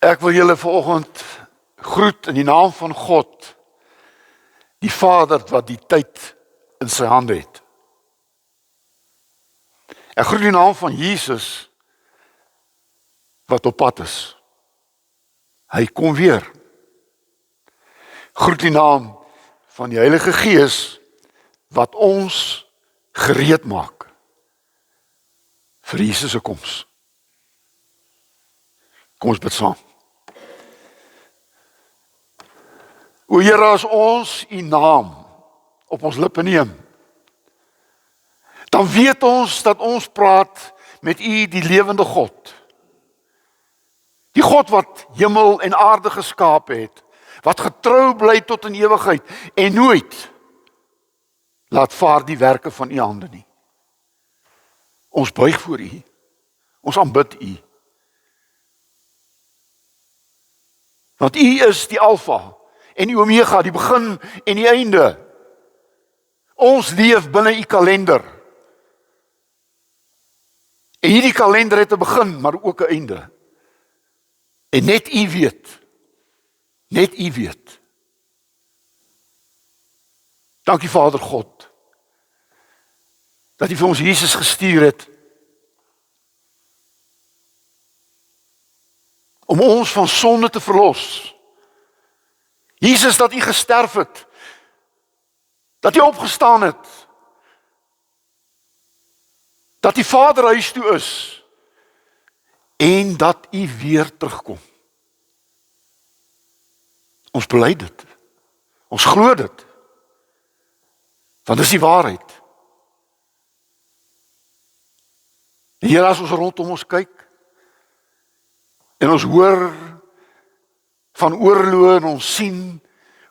Ek wil julle vanoggend groet in die naam van God, die Vader wat die tyd in sy hande het. Ek groet in die naam van Jesus wat op pad is. Hy kom weer. Groet in die naam van die Heilige Gees wat ons gereed maak vir Jesus se koms. Kom ons bid saam. O Here, as ons U naam op ons lippe neem, dan weet ons dat ons praat met U, die lewende God. Die God wat hemel en aarde geskape het, wat getrou bly tot in ewigheid en nooit laat vaar die werke van U hande nie. Ons buig voor U. Ons aanbid U. Want U is die Alfa en die Omega, die begin en die einde. Ons leef binne U kalender. En hierdie kalender het 'n begin, maar ook 'n einde. En net U weet. Net U weet. Dankie Vader God, dat U vir ons Jesus gestuur het, om ons van sonde te verlos. Jesus, dat U gesterf het, dat U opgestaan het, dat U Vaderhuis toe is, en dat U weer terugkom. Ons bely dit, ons glo dit, want dis die waarheid. En Here, as ons rondom ons kyk, en ons hoor van oorloë en ons sien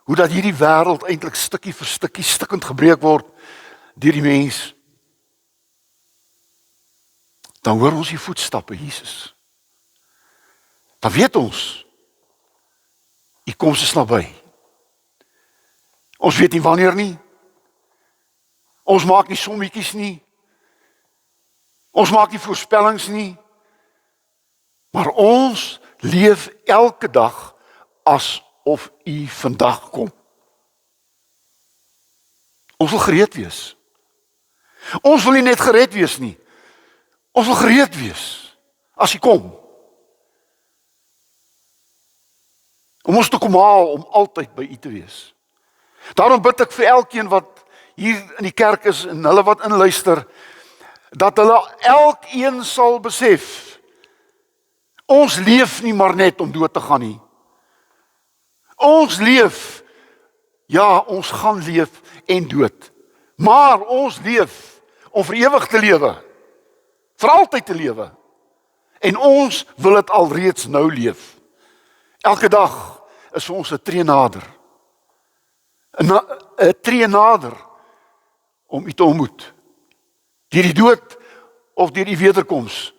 hoe dat hierdie wêreld eintlik stukkie vir stukkie stikkend gebreek word deur die mens, dan hoor ons die voetstappe Jesus. Dan weet ons, U koms is naby. Ons weet nie wanneer nie. Ons maak nie sommetjies nie. Ons maak nie voorspellings nie. Maar ons leef elke dag asof U vandag kom. Ons wil gereed wees. Ons wil nie net gered wees nie. Ons wil gereed wees as U kom. Om ons te kom haal om altyd by U te wees. Daarom bid ek vir elkeen wat hier in die kerk is en hulle wat inluister, dat hulle elkeen sal besef, ons leef nie maar net om dood te gaan nie. Ons leef, ja, ons gaan leef en dood. Maar ons leef om vir ewig te lewe. Vir altyd te lewe. En ons wil dit alreeds nou leef. Elke dag is vir ons 'n tree nader. 'n tree nader om U te ontmoet. Deur die dood of deur die wederkoms.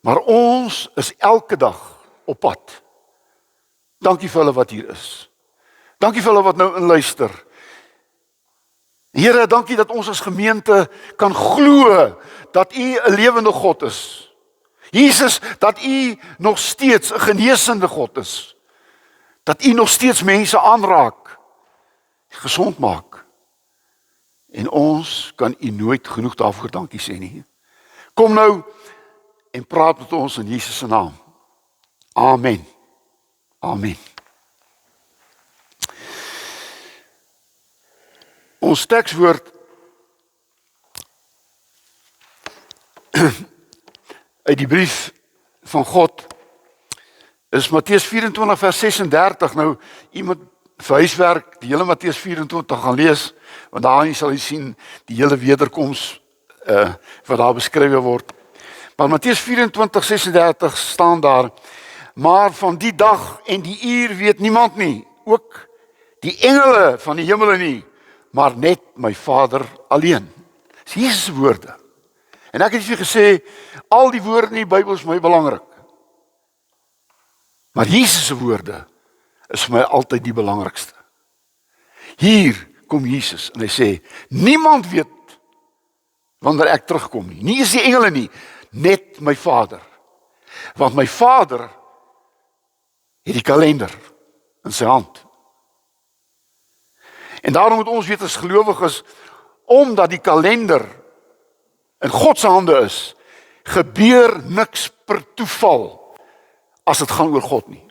Maar ons is elke dag op pad. Dankie vir hulle wat hier is. Dankie vir hulle wat nou inluister. Here, dankie dat ons as gemeente kan glo dat U 'n lewende God is. Jesus, dat U nog steeds 'n genesende God is. Dat U nog steeds mense aanraak, gesond maak. En ons kan U nooit genoeg daarvoor dankie sê nie. Kom nou en praat met ons in Jesus se naam. Amen. Amen. Ons tekswoord uit die brief van God is Matteus 24 vers 36. Nou, iemand vir huiswerk die hele Matteus 24 gaan lees, want daarin sal jy sien die hele wederkoms wat daar beskrywe word. Maar Matteus 24, 36 staan daar, maar van die dag en die uur weet niemand nie, ook die engele van die hemele nie, maar net my Vader alleen. Dis Jesus se woorde. En ek het vir gesê, al die woorde in die Bybel is my belangrik. Maar Jesus se woorde is vir my altyd die belangrikste. Hier kom Jesus en hy sê, niemand weet wanneer ek terugkom nie. Nie is die engele nie, net my Vader. Want my Vader het die kalender in sy hand. En daarom moet ons weet as gelowiges, omdat die kalender in God se hande is, gebeur niks per toeval as dit gaan oor God nie.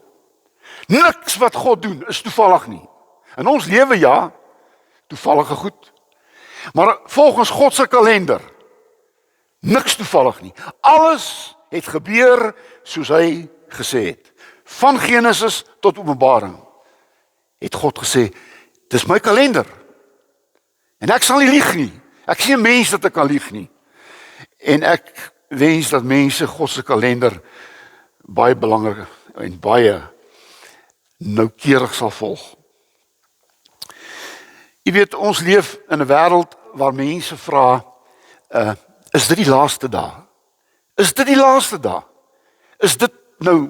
Niks wat God doen is toevallig nie. In ons lewe ja, toevallige goed. Maar volgens God se kalender, niks toevallig nie. Alles het gebeur soos hy gesê het. Van Genesis tot Openbaring het God gesê, dis my kalender. En ek sal nie lieg nie. Ek sien mense dat ek kan lieg nie. En ek wens dat mense God se kalender baie belangrik en baie noukeurig sal volg. Jy weet, ons leef in 'n wêreld waar mense vra, is dit die laaste dag? Is dit die laaste dag? Is dit nou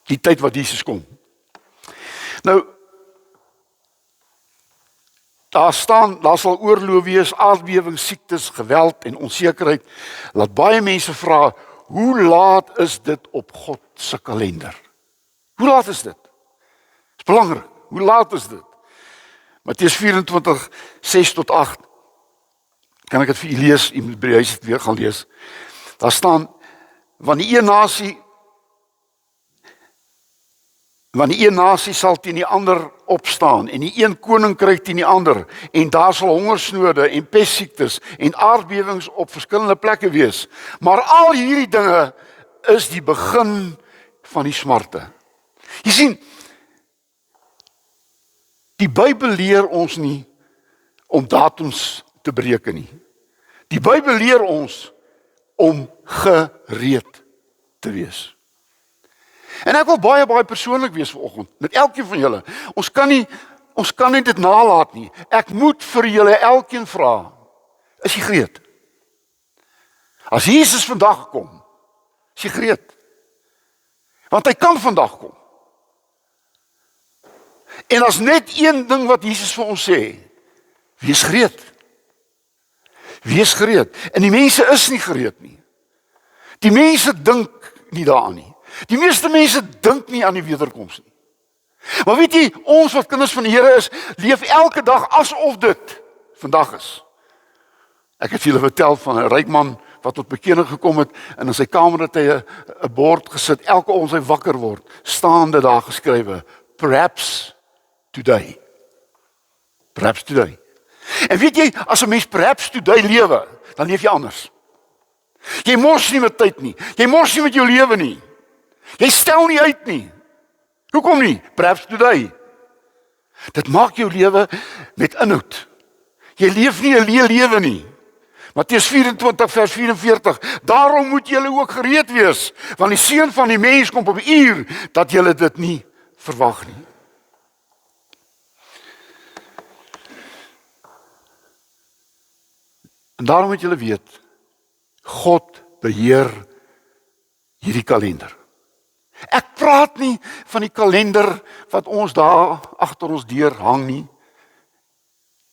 die tyd wat Jesus kom? Nou, daar sal oorlog wees, aardbewings, siektes, geweld en onsekerheid. Laat baie mense vra, hoe laat is dit op God se kalender? Hoe laat is dit? Dis belangrik. Hoe laat is dit? Matteus 24, 6 tot 8. Kan ek dit vir u lees? U moet by die huis dit weer gaan lees. Daar staan, want die een nasie sal teen die ander opstaan en die een koninkryk teen die ander en daar sal hongersnode en pestsiektes en aardbewings op verskillende plekke wees. Maar al hierdie dinge is die begin van die smarte. Jy sien, die Bybel leer ons nie om datums te bereken nie. Die Bybel leer ons om gereed te wees. En ek wil baie persoonlik wees vanoggend met elkeen van julle. Ons kan nie dit nalat nie. Ek moet vir julle elkeen vra, is jy gereed? As Jesus vandag kom, is jy gereed? Want hy kan vandag kom. En as net een ding wat Jesus vir ons sê, wees gereed. Wees gereed. En die mense is nie gereed nie. Die mense dink nie daaraan nie. Die meeste mense dink nie aan die wederkoms nie. Maar weet jy, ons wat kinders van die Here is, leef elke dag asof dit vandag is. Ek het julle vertel van 'n ryk man wat tot bekering gekom het en in sy kamer het hy 'n bord gesit. Elke oggend as hy wakker word, staan dit daar geskrywe, perhaps today. Perhaps today. En weet jy, as 'n mens perhaps today lewe, dan leef jy anders. Jy mors nie met tyd nie. Jy mors nie met jou lewe nie. Jy stel nie uit nie. Hoekom nie? Perhaps today. Dit maak jou lewe met inhoud. Jy leef nie 'n leë lewe nie. Matteus 24 vers 44. Daarom moet julle ook gereed wees, want die seun van die mens kom op 'n uur dat julle dit nie verwag nie. En daarom moet julle weet, God beheer hierdie kalender. Ek praat nie van die kalender wat ons daar agter ons deur hang nie.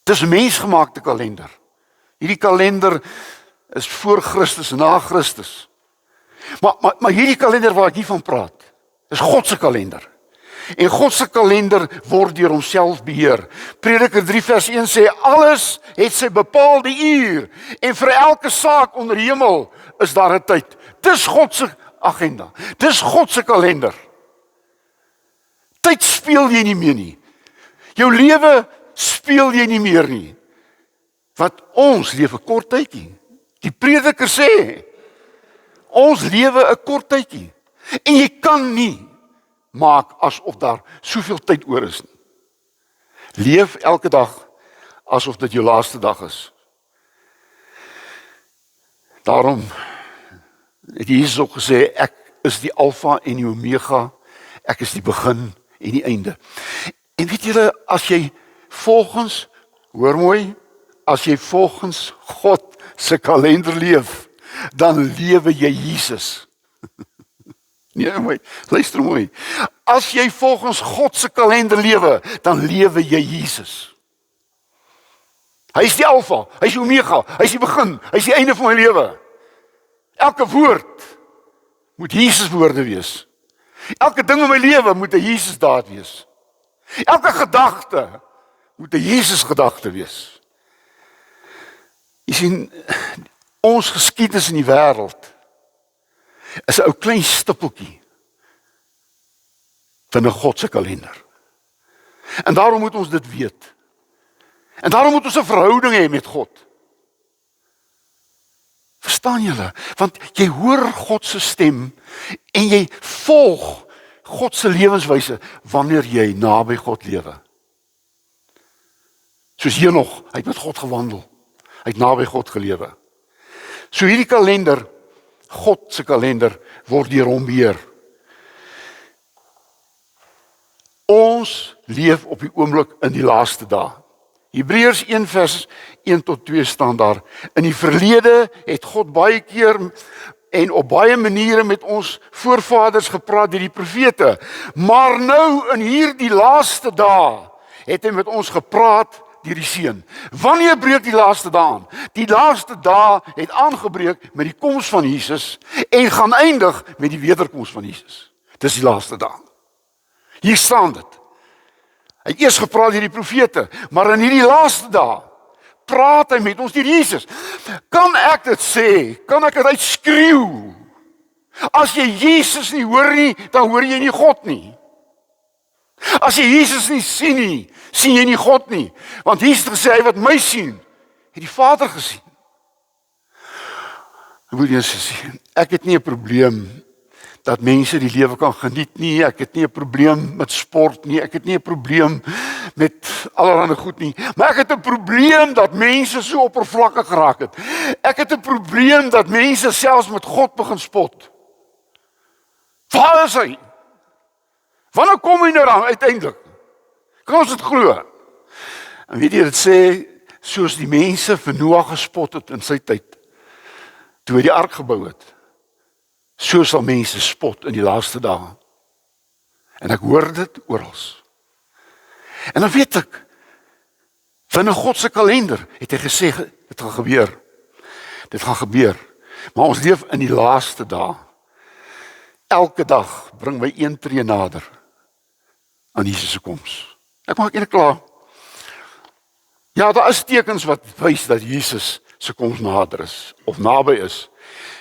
Dis 'n mensgemaakte kalender. Hierdie kalender is voor Christus en na Christus. Maar hierdie kalender waar ek hiervan praat, is God se kalender. En God se kalender word deur homself beheer. Prediker 3 vers 1 sê, alles het sy bepaalde uur, en vir elke saak onder die hemel is daar 'n tyd. Dis God se agenda. Dis God se kalender. Tyd speel jy nie meer nie. Jou lewe speel jy nie meer nie. Want ons leef 'n kort tydjie. Die prediker sê, ons lewe 'n kort tydjie. En jy kan nie maak asof daar soveel tyd oor is nie. Leef elke dag asof dit jou laaste dag is. Daarom het Jesus ook gesê, ek is die Alfa en die Omega, ek is die begin en die einde. En weet julle, as jy volgens, hoor mooi, as jy volgens God se kalender leef, dan lewe jy Jesus. Nee, mooi, luister mooi. As jy volgens God se kalender lewe, dan lewe jy Jesus. Hy is die Alfa, hy is die Omega, hy is die begin, hy is die einde van my lewe. Elke woord moet Jesus woorde wees. Elke ding in my lewe moet 'n Jesus daad wees. Elke gedagte moet 'n Jesus gedagte wees. Jy sien, ons geskiedenis in die wêreld is 'n ou klein stippeltjie binne God se kalender. En daarom moet ons dit weet. En daarom moet ons 'n verhouding hê met God. Verstaan julle? Want jy hoor God se stem en jy volg God se lewenswyse wanneer jy naby God lewe. Soos Henog, hy het met God gewandel. Hy het naby God gelewe. So hierdie kalender, God se kalender, word deur hom beheer. Ons leef op die oomblik in die laaste dae. Hebreërs 1 vers 1 tot 2 staan daar. In die verlede het God baie keer en op baie maniere met ons voorvaders gepraat deur die profete. Maar nou in hierdie laaste dae het hy met ons gepraat deur die Seun. Wanneer breek die laaste dae aan? Die laaste dae het aangebreek met die koms van Jesus en gaan eindig met die wederkoms van Jesus. Dis die laaste dae. Hier staan dit. Hy het eers gepraat deur die profete, maar in hierdie laaste dae praat hy met ons deur Jesus. Kan ek dit sê? Kan ek dit uitskreeu? As jy Jesus nie hoor nie, dan hoor jy nie God nie. As jy Jesus nie sien nie, sien jy nie God nie. Want Jesus het gesê, hy wat my sien, het die Vader gesien. Moet jy sê, ek het nie 'n probleem dat mense die lewe kan geniet nie, ek het nie 'n probleem met sport nie, ek het nie 'n probleem met allerlei goed nie, maar ek het 'n probleem dat mense so oppervlakkig geraak het. Ek het 'n probleem dat mense selfs met God begin spot. Waar is hy? Wanneer kom hy nou dan uiteindelik? Kan ons dit glo? En weet jy, dit sê, soos die mense vir Noag gespot het in sy tyd, toe hy die ark gebou het, so sal mense spot in die laaste dae. En ek hoor dit oral. En dan weet ek, binne God se kalender het hy gesê, dit gaan gebeur. Dit gaan gebeur. Maar ons leef in die laaste dae. Elke dag bring my een tree nader aan Jesus se koms. Ek maak eintlik klaar. Ja, daar is tekens wat wys dat Jesus se koms nader is, of naby is.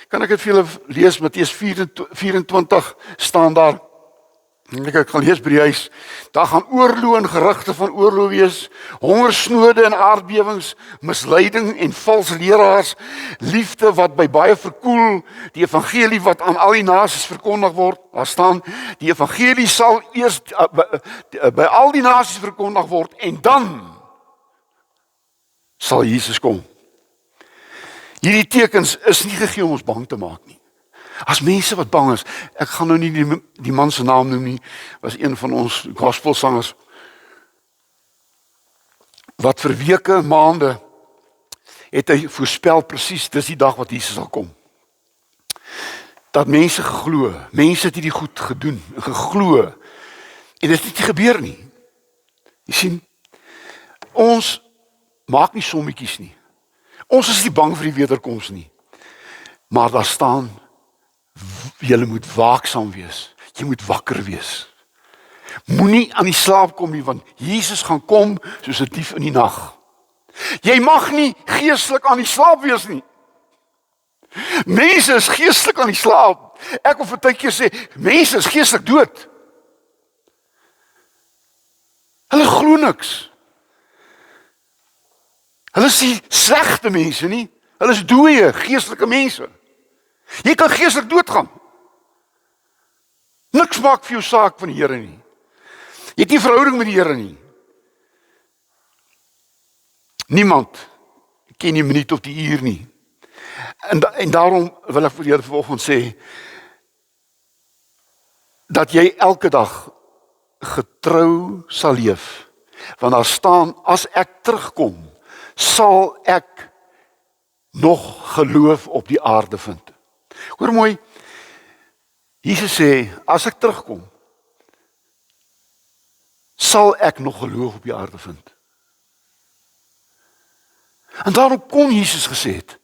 Kan ek dit vir julle lees? Matteus 24 staan daar. Ek gaan lees by die huis. Daar gaan oorlog en gerugte van oorlog wees, hongersnode en aardbewings, misleiding en vals leraars, liefde wat by baie verkoel, die evangelie wat aan al die nasies verkondig word. Daar staan, die evangelie sal eers by al die nasies verkondig word en dan sal Jesus kom. Hierdie tekens is nie gegee om ons bang te maak nie. As mense wat bang is, ek gaan nou nie die man se naam noem nie, was een van ons gospelsangers, wat vir weke, maande, het hy voorspel presies, dis die dag wat Jesus sal kom. Dat mense geglo, mense het hierdie goed gedoen, geglo, en dit het nie gebeur nie. Jy sien, ons maak nie sommetjies nie. Ons is nie bang vir die wederkoms nie. Maar daar staan, jy moet waaksaam wees. Jy moet wakker wees. Moenie aan die slaap kom nie, want Jesus gaan kom soos 'n dief in die nag. Jy mag nie geestelik aan die slaap wees nie. Mense is geestelik aan die slaap. Ek wil vir tydjie sê, mense is geestelik dood. Hulle glo niks. Hulle is nie slegte mense nie. Hulle is dooie, geestelike mense. Jy kan geestelik doodgaan. Niks maak vir jou saak van die Here nie. Jy het nie verhouding met die Here nie. Niemand ken die minuut of die uur nie. En daarom wil ek vir julle vanoggend sê, dat jy elke dag getrou sal leef. Want daar staan, as ek terugkom, sal ek nog geloof op die aarde vind. Hoor mooi, Jesus sê, as ek terugkom, sal ek nog geloof op die aarde vind. En daarom kon Jesus gesê het,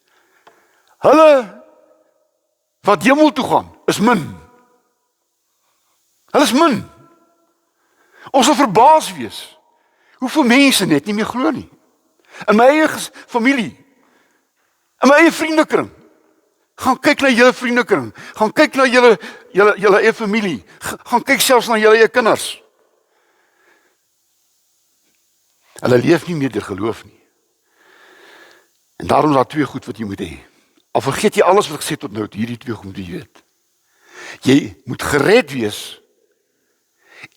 hulle wat hemel toe gaan, is min. Hulle is min. Ons sal verbaas wees hoeveel mense net nie meer glo nie. In my eie familie, in my eie vriendekring. Gaan kyk na julle vriendekring, gaan kyk na julle eie familie, gaan kyk selfs na julle eie kinders. Hulle leef nie meer deur geloof nie. En daarom is daar twee goed wat jy moet hê. Al vergeet jy alles wat ek gesê tot nou, hierdie twee goed moet jy weet. Jy moet gered wees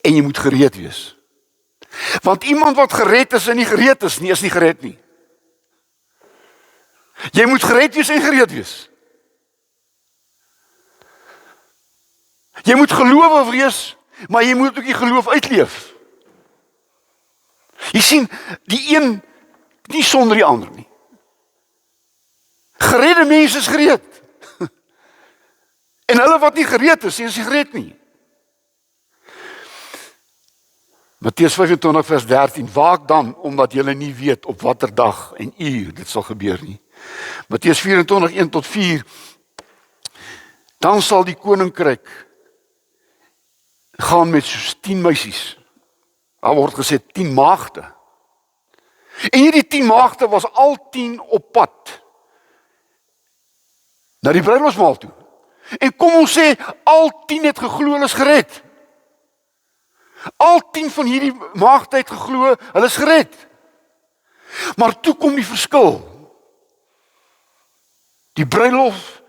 en jy moet gereed wees. Want iemand wat gered is en nie gereed is nie gered nie. Jy moet gered wees en gereed wees. Jy moet gelowig wees, maar jy moet ook die geloof uitleef. Jy sien, die een nie sonder die ander nie. Geredde mense is gereed. En hulle wat nie gereed is nie gereed nie. Matteus 25 vers 13, waak dan, omdat julle nie weet op watter dag en uur dit sal gebeur nie. Matteus 24, 1 tot 4, dan sal die koninkryk gaan met soos 10 meisies. Daar word gesê 10 maagde. En hierdie 10 maagde was al 10 op pad na die bruilofsmaal toe. En kom ons sê, al 10 het geglo, hulle is gered. Al 10 van hierdie maagde het geglo, hulle is gered. Maar toe kom die verskil. Die bruilof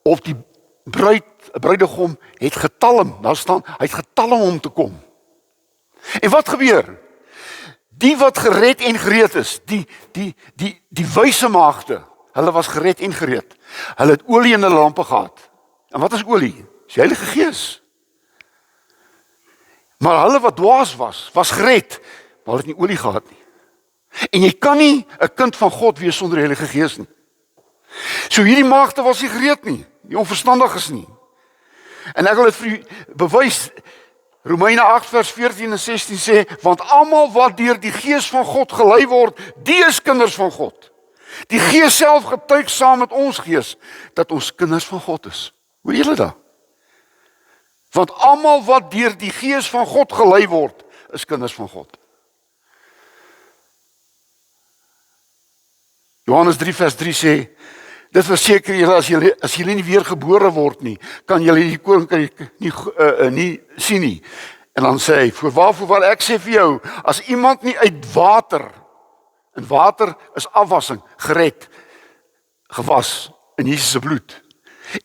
of die bruidegom het getalm, daar staan, hy het getalm om te kom. En wat gebeur? Die wat gered en gereed is, die wyse maagde, hulle was gered en gereed. Hulle het olie in hulle lampe gehad. En wat is olie? Dis die Heilige Gees. Maar hulle wat dwaas was gered, maar hulle het nie olie gehad nie. En jy kan nie 'n kind van God wees sonder die Heilige Gees nie. So hierdie maagde was nie gereed nie, die onverstandiges nie. En ek wil dit vir u bewys. Romeine 8 vers 14 en 16 sê, want almal wat deur die Gees van God gelei word, die is kinders van God. Die Gees self getuig saam met ons gees, dat ons kinders van God is. Hoor julle dat? Want almal wat deur die Gees van God gelei word, is kinders van God. Johannes 3 vers 3 sê, dit verseker julle, as julle nie weergebore word nie, kan julle die koninkryk nie sien nie. En dan sê hy, voorwaar ek sê vir jou, as iemand nie uit water, en water is afwassing, gered, gewas in Jesus se bloed,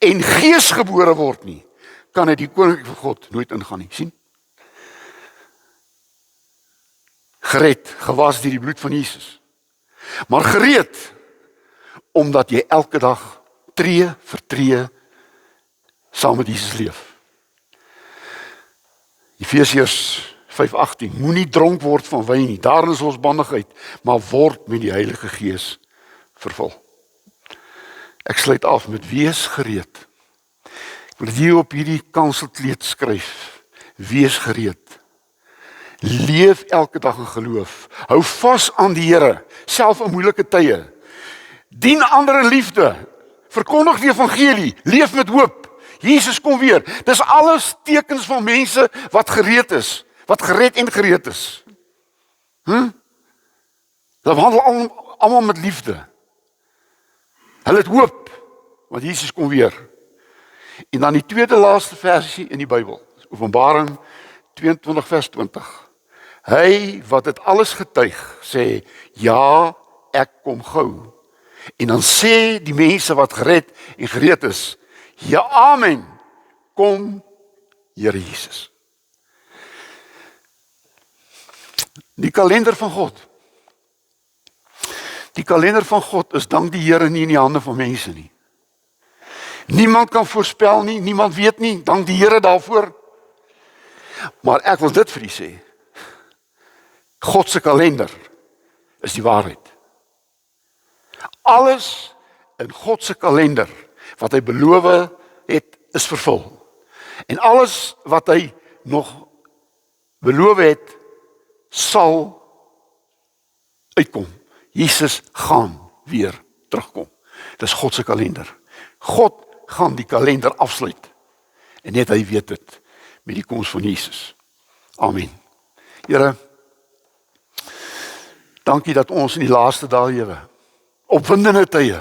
en gees gebore word nie, kan hy die koninkryk van God nooit ingaan nie. Sien? Gered, gewas deur die bloed van Jesus. Maar gereed, omdat jy elke dag tree vir tree saam met Jesus leef. Efesiërs 5:18, moenie dronk word van wyn nie, daarin is losbandigheid, maar word met die Heilige Gees vervul. Ek sluit af met wees gereed. Ek wil dit hier op hierdie kanselkleed skryf. Wees gereed. Leef elke dag in geloof. Hou vas aan die Here, self in moeilike tye. Dien ander in liefde. Verkondig die evangelie. Leef met hoop. Jesus kom weer. Dis alles tekens van mense wat gereed is, wat gered en gereed is. Dat handel almal met liefde. Hulle het hoop, want Jesus kom weer. En dan die tweede laaste versie in die Bybel, Openbaring 22 vers 20. Hy wat dit alles getuig, sê, ja, ek kom gou. En dan sê die mense wat gered en gereed is, ja, amen, kom Here Jesus. Die kalender van God. Die kalender van God is dank die Here nie in die hande van mense nie. Niemand kan voorspel nie, niemand weet nie, dank die Here daarvoor. Maar ek wil dit vir u sê. God se kalender is die waarheid. Alles in God se kalender wat hy beloof het, is vervul. En alles wat hy nog beloof het, sal uitkom. Jesus gaan weer terugkom. Dis God se kalender. God gaan die kalender afsluit. En net hy weet dit. met die koms van Jesus. Amen. Here, dankie dat ons in die laaste dae lewe. Opwindende tye.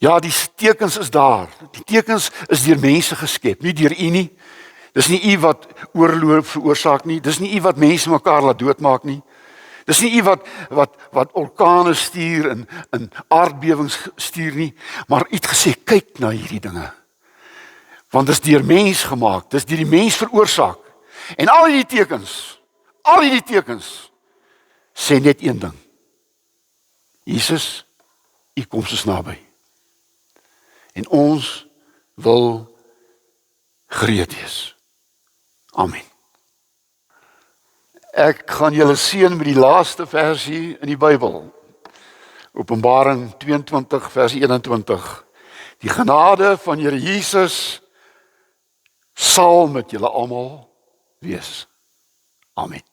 Ja, die tekens is daar. Die tekens is deur mense geskep, nie deur U nie. Dis nie U wat oorlog veroorsaak nie. Dis nie U wat mense mekaar laat doodmaak nie. Dis nie U wat orkane stuur en aardbewings stuur nie, maar U het gesê kyk na hierdie dinge. Want dis deur mens gemaak, dis deur die mens veroorsaak. En al hierdie tekens sê net een ding. Jesus, U koms is naby. En ons wil gereed wees. Amen. Ek gaan julle seën met die laaste versie in die Bybel. Openbaring 22 vers 21. Die genade van Here Jesus sal met julle almal wees. Amen.